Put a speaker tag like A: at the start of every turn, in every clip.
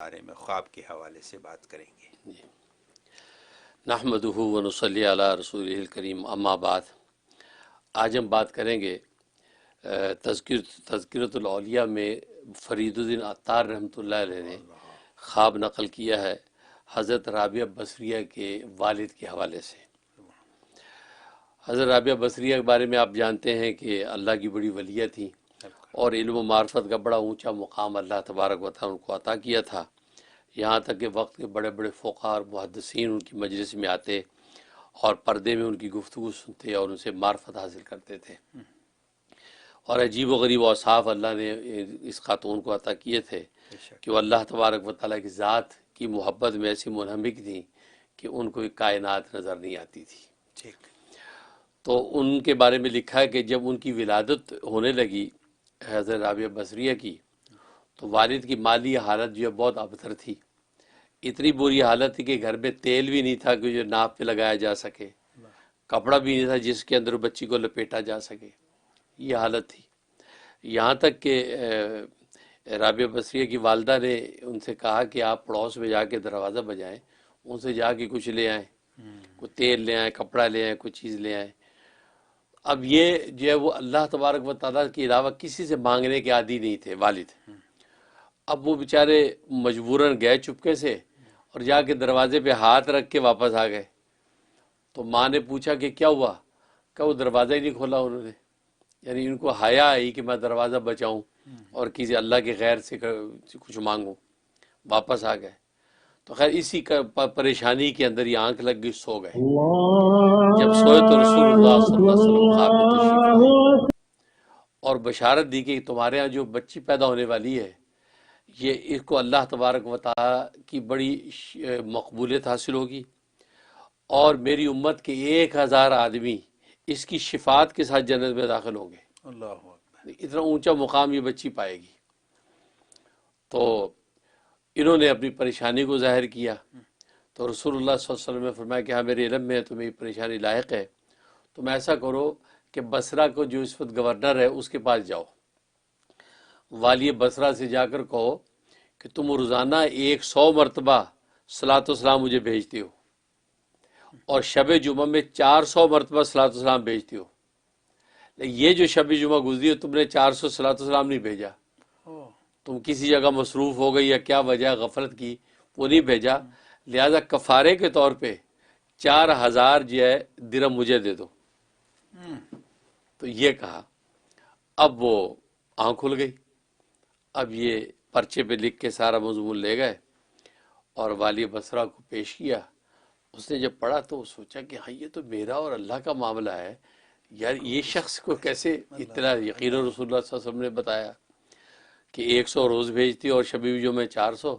A: بارے میں خواب کے حوالے سے بات کریں گے۔
B: نحمدہ و نصلی علی رسولہ الکریم، اما بعد۔ آج ہم بات کریں گے تذکرۃ الاولیاء میں فرید الدین عطار رحمۃ اللہ علیہ نے خواب نقل کیا ہے حضرت رابعہ بصریہ کے والد کے حوالے سے۔ حضرت رابعہ بصریہ کے بارے میں آپ جانتے ہیں کہ اللہ کی بڑی ولیہ تھیں اور علم و معرفت کا بڑا اونچا مقام اللہ تبارک و تعالیٰ ان کو عطا کیا تھا، یہاں تک کہ وقت کے بڑے بڑے فقہاء اور محدثین ان کی مجلس میں آتے اور پردے میں ان کی گفتگو سنتے اور ان سے معرفت حاصل کرتے تھے، اور عجیب و غریب اوصاف اللہ نے اس خاتون کو عطا کیے تھے کہ وہ اللہ تبارک و تعالیٰ کی ذات کی محبت میں ایسی منہمک تھیں کہ ان کو کائنات نظر نہیں آتی تھی۔ تو ان کے بارے میں لکھا ہے کہ جب ان کی ولادت ہونے لگی حضرت رابعہ بصریہ کی، تو والد کی مالی حالت جو ہے بہت ابتر تھی، اتنی بری حالت تھی کہ گھر میں تیل بھی نہیں تھا کہ جو ناپ پہ لگایا جا سکے، کپڑا بھی نہیں تھا جس کے اندر بچی کو لپیٹا جا سکے، یہ حالت تھی۔ یہاں تک کہ رابعہ بصریہ کی والدہ نے ان سے کہا کہ آپ پڑوس میں جا کے دروازہ بجائیں، ان سے جا کے کچھ لے آئیں، کوئی تیل لے آئیں، کپڑا لے آئیں، کوئی چیز لے آئیں۔ اب یہ جو ہے وہ اللہ تبارک و تعالیٰ کے علاوہ کسی سے مانگنے کے عادی نہیں تھے والد۔ اب وہ بیچارے مجبوراً گئے چپکے سے اور جا کے دروازے پہ ہاتھ رکھ کے واپس آ گئے۔ تو ماں نے پوچھا کہ کیا ہوا؟ کہ وہ دروازہ ہی نہیں کھولا انہوں نے، یعنی ان کو حیا آئی کہ میں دروازہ بچاؤں اور کسی اللہ کے غیر سے کچھ مانگوں، واپس آ گئے۔ تو خیر اسی کا پریشانی کے اندر یہ آنکھ لگ گئی، سو گئے۔ جب سوئے تو رسول اللہ صلی اللہ علیہ وسلم خواب میں تشریف لائے اور بشارت دی کہ تمہارے ہاں جو بچی پیدا ہونے والی ہے، یہ اس کو اللہ تبارک و تعالی کی بڑی مقبولیت حاصل ہوگی، اور میری امت کے 1000 آدمی اس کی شفاعت کے ساتھ جنت میں داخل ہوں گے۔
A: اللہ اکبر۔
B: اتنا اونچا مقام یہ بچی پائے گی۔ تو انہوں نے اپنی پریشانی کو ظاہر کیا، تو رسول اللہ صلی اللہ علیہ وسلم نے فرمایا کہ ہاں میرے علم میں تمہیں یہ پریشانی لاحق ہے، تم ایسا کرو کہ بصرہ کو جو اس وقت گورنر ہے اس کے پاس جاؤ، والی بصرہ سے جا کر کہو کہ تم روزانہ 100 مرتبہ صلاۃ والسلام مجھے بھیجتے ہو اور شب جمعہ میں 400 مرتبہ صلاۃ والسلام بھیجتے ہو، یہ جو شب جمعہ گزری ہے تم نے 400 صلاۃ والسلام نہیں بھیجا، تم کسی جگہ مصروف ہو گئی یا کیا وجہ غفلت کی، وہ نہیں بھیجا، لہذا کفارے کے طور پہ 4000 جو ہے درہم مجھے دے دو۔ تو یہ کہا، اب وہ آنکھ کھل گئی۔ اب یہ پرچے پہ لکھ کے سارا مضمون لے گئے اور والی بصرہ کو پیش کیا۔ اس نے جب پڑھا تو سوچا کہ ہاں یہ تو میرا اور اللہ کا معاملہ ہے، یار یہ شخص کو کیسے اطلاع؟ یقیناً رسول اللہ صلی اللہ علیہ وسلم نے بتایا کہ 100 روز بھیجتی اور شبی جو میں 400،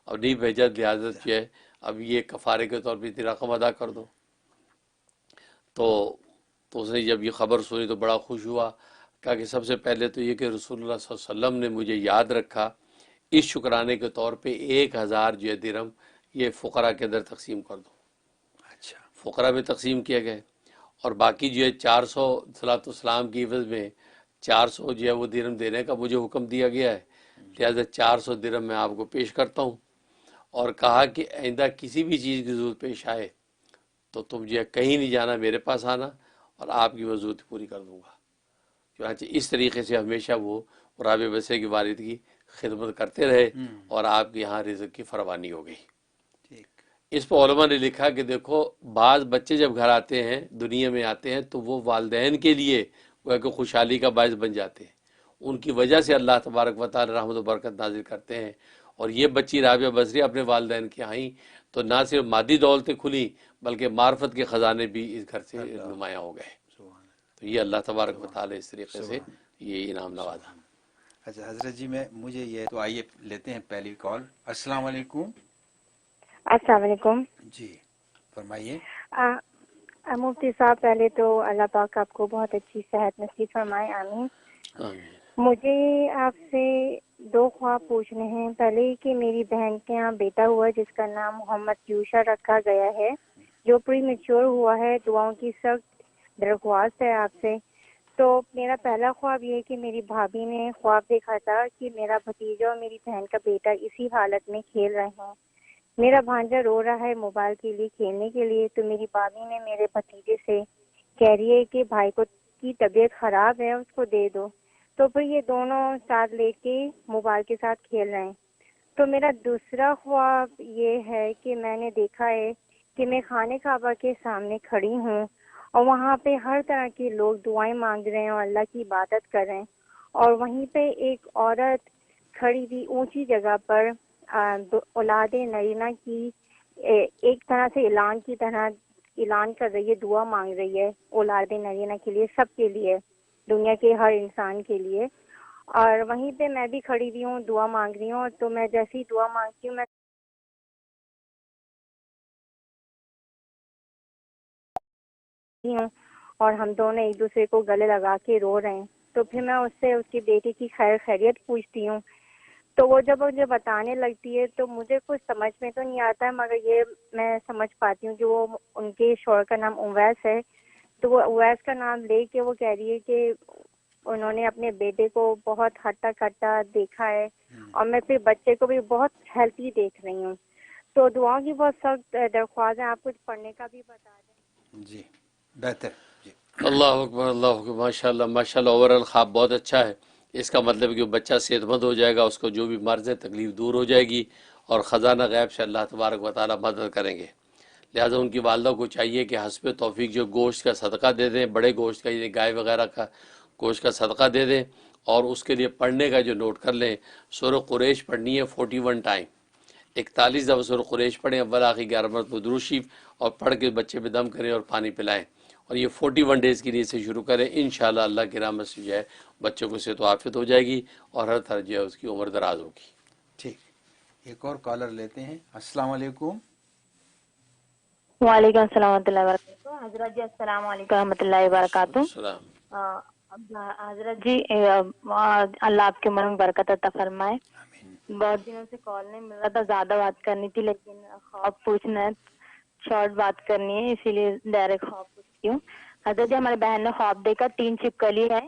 B: اب نہیں بھیجا، لہٰذا جو ہے اب یہ کفارے کے طور پہ اتنی رقم ادا کر دو۔ تو اس نے جب یہ خبر سنی تو بڑا خوش ہوا، کہا کہ سب سے پہلے تو یہ کہ رسول اللہ صلی اللہ علیہ وسلم نے مجھے یاد رکھا، اس شکرانے کے طور پہ 1000 جو ہے درہم یہ فقراء کے اندر تقسیم کر دو۔
A: اچھا،
B: فقراء میں تقسیم کیا گئے، اور باقی جو ہے 400 صلاۃ والسلام کی عوض میں 400 جو ہے وہ درہم دینے کا مجھے حکم دیا گیا ہے، لہذا 400 درہم میں آپ کو پیش کرتا ہوں، اور کہا کہ آئندہ کسی بھی چیز کی ضرورت پیش آئے تو تم جو ہے کہیں نہیں جانا، میرے پاس آنا اور آپ کی وہ ضرورت پوری کر دوں گا۔ چنانچہ اس طریقے سے ہمیشہ وہ رابعہ بصریہ کی والد کی خدمت کرتے رہے اور آپ کے یہاں رزق کی فراوانی ہو گئی۔ اس پہ علماء نے لکھا کہ دیکھو بعض بچے جب گھر آتے ہیں، دنیا میں آتے ہیں، تو وہ والدین کے لیے وہ کہ خوشحالی کا باعث بن جاتے ہیں، ان کی وجہ سے اللہ تبارک و تعالی رحمت و برکت نازل کرتے ہیں۔ اور یہ بچی رابعہ بصریہ اپنے والدین کے آئیں تو نہ صرف مادی دولتیں کھلی بلکہ معرفت کے خزانے بھی اس گھر سے نمایاں ہو گئے۔ تو یہ اللہ تبارک و تعالی اس طریقے سے یہ انعام نوازا۔
A: اچھا حضرت جی، مجھے یہ تو آئیے لیتے ہیں پہلی کال۔ السلام علیکم۔
C: السلام علیکم
A: جی فرمائیے۔
C: مفتی صاحب، پہلے تو اللہ پاک آپ کو بہت اچھی صحت نصیب فرمائے، آمین۔
B: آمین۔
C: مجھے آپ سے 2 خواب پوچھنے ہیں۔ پہلے کہ میری بہن کے یہاں بیٹا ہوا جس کا نام محمد یوشا رکھا گیا ہے، جو پری میچور ہوا ہے، دعاؤں کی سخت درخواست ہے آپ سے۔ تو میرا پہلا خواب یہ ہے کہ میری بھابھی نے خواب دیکھا تھا کہ میرا بھتیجا اور میری بہن کا بیٹا اسی حالت میں کھیل رہے ہیں. میرا بھانجا رو رہا ہے موبائل کے لیے کھیلنے کے لیے، تو میری بھابھی نے میرے بھتیجے سے کہہ رہی ہے کہ بھائی کو کی طبیعت خراب ہے، اس کو دے دو. تو پھر یہ دونوں ساتھ لے کے موبائل کے ساتھ کھیل رہے ہیں. تو میرا دوسرا خواب یہ ہے کہ میں نے دیکھا ہے کہ میں خانہ کعبہ کے سامنے کھڑی ہوں اور وہاں پہ ہر طرح کے لوگ دعائیں مانگ رہے ہیں اور اللہ کی عبادت کر رہے ہیں، اور وہیں پہ ایک عورت کھڑی ہوئی اونچی جگہ پر اولاد نرینہ کی ایک طرح سے اعلان کی طرح اعلان کر رہی ہے، دعا مانگ رہی ہے اولاد نرینہ کے لیے، سب کے لیے، دنیا کے ہر انسان کے لیے. اور وہیں پہ میں بھی کھڑی ہوئی ہوں، دعا مانگ رہی ہوں. تو میں جیسی ہی دعا مانگتی ہوں، میں ہوں اور ہم دونوں ایک دوسرے کو گلے لگا کے رو رہے ہیں. تو پھر میں اس سے اس کی بیٹی کی خیر خیریت پوچھتی ہوں. تو وہ جب مجھے بتانے لگتی ہے تو مجھے کچھ سمجھ میں تو نہیں آتا ہے، مگر یہ میں سمجھ پاتی ہوں کہ وہ ان کے شوہر کا نام اویس ہے. تو وہ اویس کا نام لے کے وہ کہہ رہی ہے کہ انہوں نے اپنے بیٹے کو بہت ہٹا کٹا دیکھا ہے، اور میں پھر بچے کو بھی بہت ہیلتھی دیکھ رہی ہوں. تو دعاؤں کی بہت سخت درخواست ہے، آپ کچھ پڑھنے کا بھی بتا دیں.
A: جی بہتر. جی
B: اللہ اکبر، اللہ اکبر، ماشاء اللہ ماشاء اللہ. اوورآل خواب بہت اچھا ہے. اس کا مطلب ہے کہ وہ بچہ صحت مند ہو جائے گا، اس کو جو بھی مرض ہے تکلیف دور ہو جائے گی، اور خزانہ غیب سے اللہ تبارک و تعالیٰ مدد کریں گے. لہٰذا ان کی والدہ کو چاہیے کہ حسب توفیق جو گوشت کا صدقہ دے دیں، بڑے گوشت کا، یہ گائے وغیرہ کا گوشت کا صدقہ دے دیں، اور اس کے لیے پڑھنے کا جو نوٹ کر لیں، سورہ قریش پڑھنی ہے 41 ٹائم، 41 دفعہ سورہ قریش پڑھیں، اول آخر 11 مرتبہ درود شریف، اور پڑھ کے بچے پہ دم کریں اور پانی پلائیں، اور یہ 41 ڈیز کی نیت سے شروع کریں. انشاءاللہ اللہ کی رحمت سے جو ہے بچوں کو صحت و عافیت ہو جائے گی، اور ہر طرح جو ہے اس کی عمر دراز ہوگی.
A: ٹھیک. ایک اور کالر لیتے ہیں. السلام علیکم.
C: وعلیکم السلام ورحمۃ اللہ وبرکاتہ. حضرت جی السلام علیکم ورحمۃ اللہ وبرکاتہ.
B: السلام.
C: حضرت جی اللہ آپ کے عمر میں برکت عطا فرمائے. بہت دنوں سے کال نہیں مل رہا تھا، زیادہ بات کرنی تھی، لیکن خواب پوچھنا ہے، شارٹ بات کرنی ہے، اسی لیے ڈائریکٹ خواب پوچھتی ہوں. حضرت جی ہمارے بہن نے خواب دیکھا 3 چھپکلی ہے،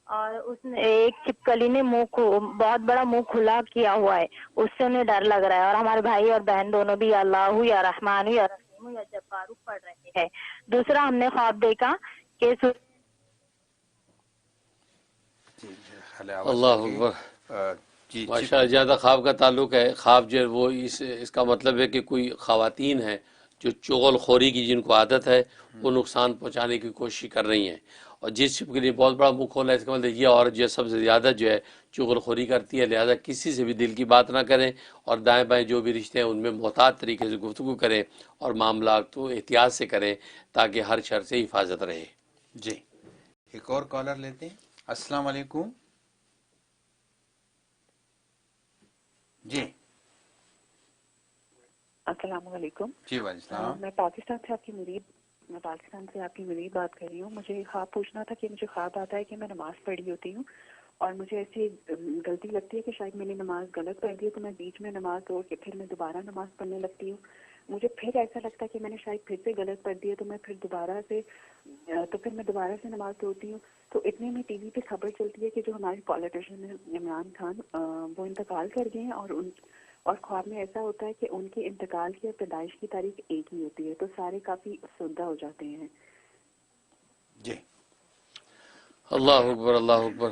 C: اور اس نے ایک چھپکلی نے بہت بڑا منہ کھلا کیا ہوا ہے، اس سے انہیں ڈر لگ رہا ہے. اور ہمارے بھائی اور بہن دونوں بھی یا اللہ یا رحمان یا رحیم یا جبار پڑھ رہے ہیں. دوسرا ہم نے خواب دیکھا کہ
A: جی خلے آواز
B: اللہ
A: لگی.
B: اکبر.
A: جی
B: ماشاء اللہ زیادہ خواب کا تعلق ہے. خواب جو ہے وہ اس کا مطلب ہے کہ کوئی خواتین ہیں جو چغل خوری کی جن کو عادت ہے، وہ نقصان پہنچانے کی کوشش کر رہی ہیں. اور جس چھپ کے لیے بہت بڑا منہ کھولا ہے، اس کا مطلب یہ عورت جو ہے سب سے زیادہ جو ہے چغل خوری کرتی ہے. لہذا کسی سے بھی دل کی بات نہ کریں، اور دائیں بائیں جو بھی رشتے ہیں ان میں محتاط طریقے سے گفتگو کریں، اور معاملات کو احتیاط سے کریں تاکہ ہر شر سے حفاظت رہے.
A: جی. ایک اور کالر لیتے ہیں. السلام علیکم. جی
D: السلام علیکم.
A: جی وعلیکم السلام.
D: میں پاکستان سے آپ کی مرید بات کر رہی ہوں. مجھے خواب پوچھنا تھا کہ مجھے خواب آتا ہے کہ میں نماز پڑھی ہوتی ہوں، اور مجھے ایسی غلطی لگتی ہے کہ شاید میں نے نماز غلط پڑھ دی ہے، تو میں بیچ میں نماز توڑ کے پھر میں دوبارہ نماز پڑھنے لگتی ہوں. مجھے پھر ایسا لگتا ہے کہ میں نے شاید پھر سے غلط پڑھ دی ہے، تو میں پھر دوبارہ سے نماز توڑتی ہوں. تو اتنے میں ٹی وی پہ خبر چلتی ہے کہ جو ہمارے پالیٹیشین ہیں عمران خان، وہ انتقال کر گئے ہیں، اور خواب میں ایسا ہوتا ہے کہ ان کے انتقال کی اور پیدائش کی تاریخ ایک ہی ہوتی ہے، تو سارے کافی افسردہ ہو جاتے ہیں.
A: جی
B: اللہ اکبر، اللہ اکبر.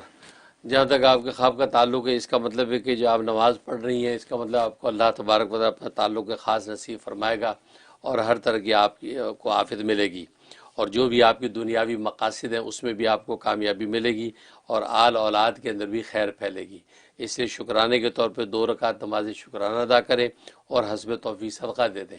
B: جہاں تک آپ کے خواب کا تعلق ہے، اس کا مطلب ہے کہ جو آپ نماز پڑھ رہی ہیں، اس کا مطلب آپ کو اللہ تبارک و تعالیٰ اپنا تعلق خاص نصیب فرمائے گا، اور ہر طرح کی آپ کو عافیت ملے گی، اور جو بھی آپ کی دنیاوی مقاصد ہیں اس میں بھی آپ کو کامیابی ملے گی، اور آل اولاد کے اندر بھی خیر پھیلے گی. اس لیے شکرانے کے طور پہ 2 رکعت نماز شکرانہ ادا کریں، اور حسب توفیق صدقہ دے دیں.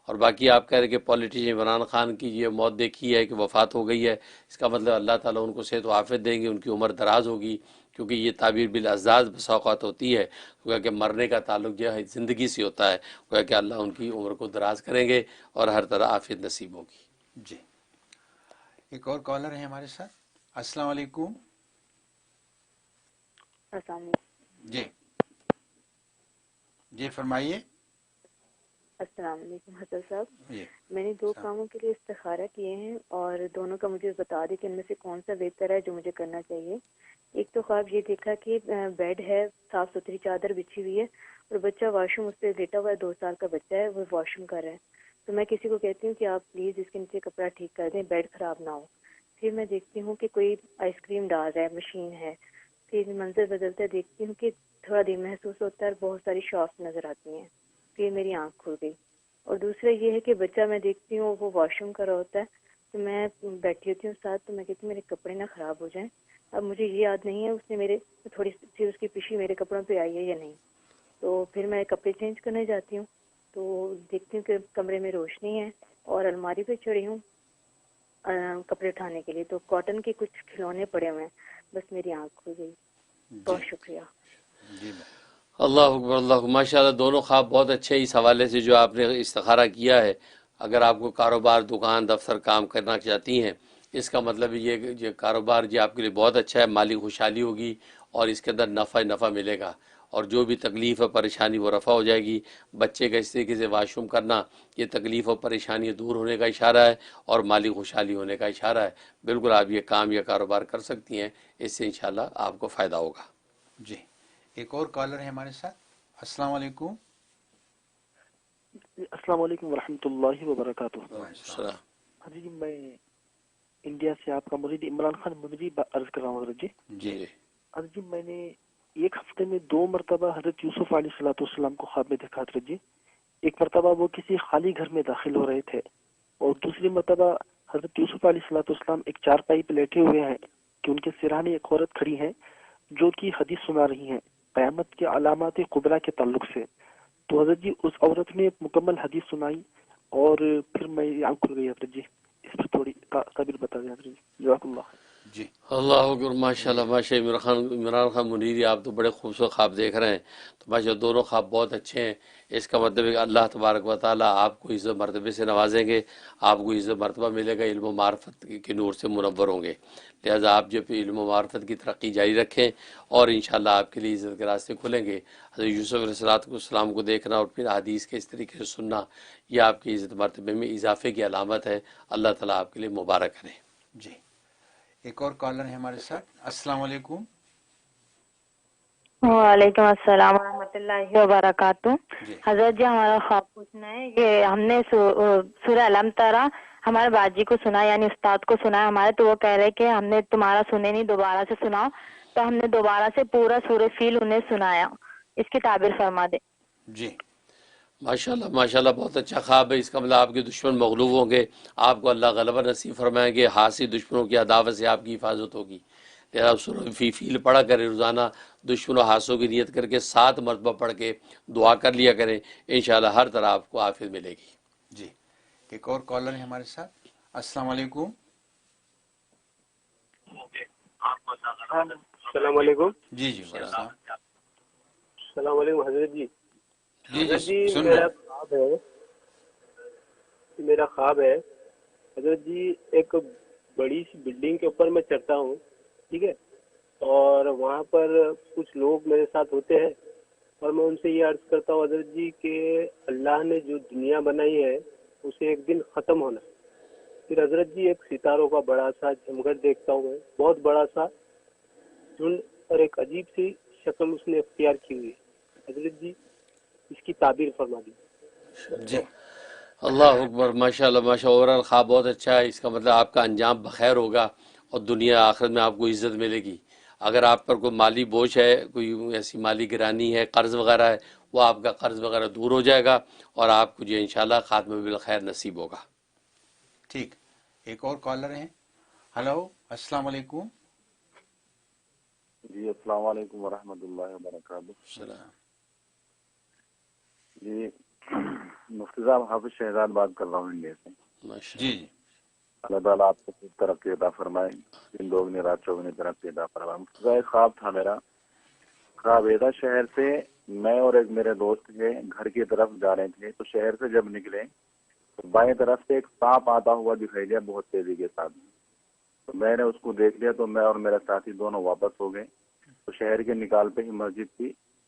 B: اور باقی آپ کہہ رہے ہیں کہ پولیٹیشین عمران خان کی یہ موت دیکھی ہے کہ وفات ہو گئی ہے، اس کا مطلب اللہ تعالیٰ ان کو صحت و عافیت دیں گے، ان کی عمر دراز ہوگی، کیونکہ یہ تعبیر بالاعزاز بسا اوقات ہوتی ہے، گویا کہ مرنے کا تعلق جو ہے زندگی سے ہوتا ہے، گویا کہ اللہ ان کی عمر کو دراز کریں گے اور ہر طرح عافیت نصیب ہوگی.
A: جی. ایک اور کالر ہے ہمارے ساتھ. السلام علیکم.
D: السلام علیکم.
A: جی جی فرمائیے.
E: السلام علیکم حضرت صاحب.
A: جی
E: میں نے 2 کاموں کے لیے استخارہ کیے ہیں اور دونوں کا مجھے بتا دیں کہ ان میں سے کون سا بہتر ہے جو مجھے کرنا چاہیے. ایک تو خواب یہ دیکھا کہ بیڈ ہے, صاف ستھری چادر بچھی ہوئی ہے اور بچہ واش روم اس پہ لیٹا ہوا ہے, 2 سال کا بچہ ہے, وہ واش روم کر رہا ہے. تو میں کسی کو کہتی ہوں کہ آپ پلیز اس کے نیچے کپڑا ٹھیک کر دیں, بیڈ خراب نہ ہو. پھر میں دیکھتی ہوں کہ کوئی آئس کریم ڈال رہا ہے, مشین ہے. پھر منظر بدلتے دیکھتی ہوں کہ تھوڑا دیر محسوس ہوتا ہے اور بہت ساری شاپس نظر آتی ہیں. پھر میری آنکھ کھل گئی. اور دوسرا یہ ہے کہ بچہ میں دیکھتی ہوں وہ واش روم کر رہا ہوتا ہے, تو میں بیٹھی ہوتی ہوں ساتھ, تو میں کہتی ہوں میرے کپڑے نہ خراب ہو جائیں. اب مجھے یہ یاد نہیں ہے اس نے میرے تھوڑی سی اس کی پشی میرے کپڑوں پہ آئی ہے یا نہیں. تو پھر میں کپڑے چینج کرنے جاتی ہوں تو دیکھتی ہوں کہ کمرے میں روشنی ہے اور الماری پہ چڑھی ہوں کپڑے اٹھانے کے لیے, تو کاٹن کے کچھ کھلونے پڑے ہوئے ہیں. بس میری آنکھ کھل گئی. بہت شکریہ.
A: جی
B: اللہ اکبر اللہ اکبر. ماشاء اللہ دونوں خواب بہت اچھے ہیں اس حوالے سے جو آپ نے استخارہ کیا ہے. اگر آپ کو کاروبار, دکان, دفتر کام کرنا چاہتی ہیں, اس کا مطلب یہ کہ یہ کاروبار جی آپ کے لیے بہت اچھا ہے, مالی خوشحالی ہوگی اور اس کے اندر نفع ملے گا, اور جو بھی تکلیف ہے پریشانی وہ رفع ہو جائے گی. بچے کا اس طریقے سے واش روم کرنا یہ تکلیف اور پریشانی دور ہونے کا اشارہ ہے اور مالی خوشحالی ہونے کا اشارہ ہے. بالکل آپ یہ کام یا کاروبار کر سکتی ہیں, اس سے انشاءاللہ آپ کو فائدہ ہوگا.
A: جی. ایک اور کالر ہے ہمارے ساتھ. السلام علیکم.
F: السلام علیکم ورحمۃ اللہ وبرکاتہ.
B: السلام.
F: ہاں جی, میں انڈیا سے آپ کا مرید عمران خان مرید عرض کر رہا ہوں. حضرت جی
B: جی
F: حضرت جی, میں نے ایک ہفتے میں 2 مرتبہ حضرت یوسف علیہ الصلوۃ والسلام کو خواب میں دیکھا. حضرت جی, ایک مرتبہ وہ کسی خالی گھر میں داخل ہو رہے تھے اور دوسری مرتبہ حضرت یوسف علیہ الصلوۃ والسلام ایک چارپائی پہ لیٹے ہوئے ہیں کہ ان کے سرہانے ایک عورت کھڑی ہے جو کہ حدیث سنا رہی ہیں قیامت کے علامات کبریٰ کے تعلق سے. تو حضرت جی اس عورت نے ایک مکمل حدیث سنائی اور پھر میں آنکھ کھل گئی. حضرت جی اس پر تھوڑی تعبیر بتا دیں. حضرت جی جزاک اللہ.
A: جی
B: اللہ اکبر. ماشاء اللہ ماشاء اللہ. عمران خان منیری, آپ تو بڑے خوبصورت خواب دیکھ رہے ہیں. تو ماشاء اللہ دونوں خواب بہت اچھے ہیں. اس کا مطلب ہے کہ اللہ تبارک و تعالیٰ آپ کو عزت مرتبے سے نوازیں گے, آپ کو عزت مرتبہ ملے گا, علم و معرفت کے نور سے منور ہوں گے. لہٰذا آپ جو علم و معرفت کی ترقی جاری رکھیں اور انشاءاللہ آپ کے لیے عزت کے راستے کھلیں گے. حضرت یوسف علیہ السلام کو دیکھنا اور پھر حدیث کے اس طریقے سے سننا, یہ آپ کی عزت مرتبے میں اضافے کی علامت ہے. اللہ تعالیٰ آپ کے لیے مبارک کرے.
A: جی. ایک اور کالر ہے ہمارے ساتھ. السلام علیکم.
C: وعلیکم السلام ورحمۃ اللہ وبرکاتہ.
A: جی
C: حضرت جی ہمارا خواب پوچھنا ہے کہ ہم نے سورہ علم ترا ہمارے باجی کو سنا, یعنی استاد کو سنا ہے ہمارے, تو وہ کہہ رہے کہ ہم نے تمہارا سنے نہیں, دوبارہ سے سناؤ. تو ہم نے دوبارہ سے پورا سورہ فیل انہیں سنایا. اس کی تعبیر فرما دیں.
A: جی
B: ماشاءاللہ ماشاءاللہ بہت اچھا خواب ہے. اس کا مطلب آپ کے دشمن مغلوب ہوں گے, آپ کو اللہ غلبہ نصیب فرمائیں گے, حاسی دشمنوں کی عداوت سے آپ کی حفاظت ہوگی. لہٰذا سورہ فیل پڑھا کریں روزانہ, دشمن و حاسوں کی نیت کر کے 7 مرتبہ پڑھ کے دعا کر لیا کریں. انشاءاللہ ہر طرح آپ کو عافیت ملے گی.
A: جی. ایک اور کالر ہے ہمارے ساتھ. السلام علیکم.
G: السلام علیکم.
A: جی جی وعلیکم السلام.
G: السلام علیکم حضرت جی.
A: جی
G: حضرت
A: جی
G: جی
A: سن رہے
G: میرا خواب ہے حضرت جی, ایک بڑی سی بلڈنگ کے اوپر میں چڑھتا ہوں, ٹھیک ہے, اور وہاں پر کچھ لوگ میرے ساتھ ہوتے ہیں اور میں ان سے یہ عرض کرتا ہوں حضرت جی کہ اللہ نے جو دنیا بنائی ہے اسے ایک دن ختم ہونا ہے. پھر حضرت جی ایک ستاروں کا بڑا سا جھمگھٹ دیکھتا ہوں میں, بہت بڑا سا جھنڈ, اور ایک عجیب سی شکل اس نے اختیار کی ہوئی ہے. حضرت جی اس کی تعبیر فرما دی.
A: جی
B: اللہ اکبر. ماشاءاللہ ماشاءاللہ. اوورال خواب بہت اچھا ہے. اس کا مطلب آپ کا انجام بخیر ہوگا اور دنیا آخرت میں آپ کو عزت ملے گی. اگر آپ پر کوئی مالی بوجھ ہے, کوئی ایسی مالی گرانی ہے, قرض وغیرہ ہے, وہ آپ کا قرض وغیرہ دور ہو جائے گا اور آپ کو جو انشاءاللہ خاتمہ بالخیر نصیب ہوگا.
A: ٹھیک. ایک اور کالر ہیں. ہلو السلام علیکم.
H: جی السلام علیکم ورحمۃ اللہ وبرکاتہ.
A: السلام.
H: جی مفتی صاحب حافظ شہزاد بات کر رہا ہوں انڈیا سے.
B: ماشاءاللہ.
A: جی جی
H: اللہ تعالیٰ آپ کو خوب ترقی عطا فرمائے, دن دوگنی رات چوگنی ترقی عطا فرمائے. مفتی صاحب ایک خواب تھا میرا. خواب ایدا شہر سے میں اور ایک میرے دوست کے گھر کی طرف جا رہے تھے, تو شہر سے جب نکلے تو بائیں طرف سے ایک سانپ آتا ہوا دکھائی دیا بہت تیزی کے ساتھ. تو میں نے اس کو دیکھ لیا, تو میں اور میرا ساتھی دونوں واپس ہو گئے. تو شہر کے نکال پہ ہی مسجد تھی,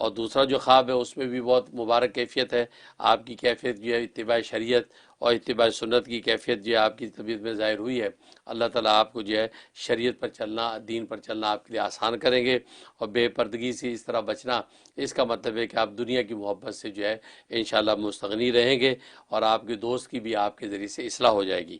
B: اور دوسرا جو خواب ہے اس میں بھی بہت مبارک کیفیت ہے، آپ کی کیفیت جو ہے اتباع شریعت اور اتباع سنت کی کیفیت جو ہے آپ کی طبیعت میں ظاہر ہوئی ہے۔ اللہ تعالیٰ آپ کو جو ہے شریعت پر چلنا، دین پر چلنا آپ کے لیے آسان کریں گے، اور بے پردگی سے اس طرح بچنا، اس کا مطلب ہے کہ آپ دنیا کی محبت سے جو ہے انشاءاللہ مستغنی رہیں گے، اور آپ کے دوست کی بھی آپ کے ذریعے سے اصلاح ہو جائے گی۔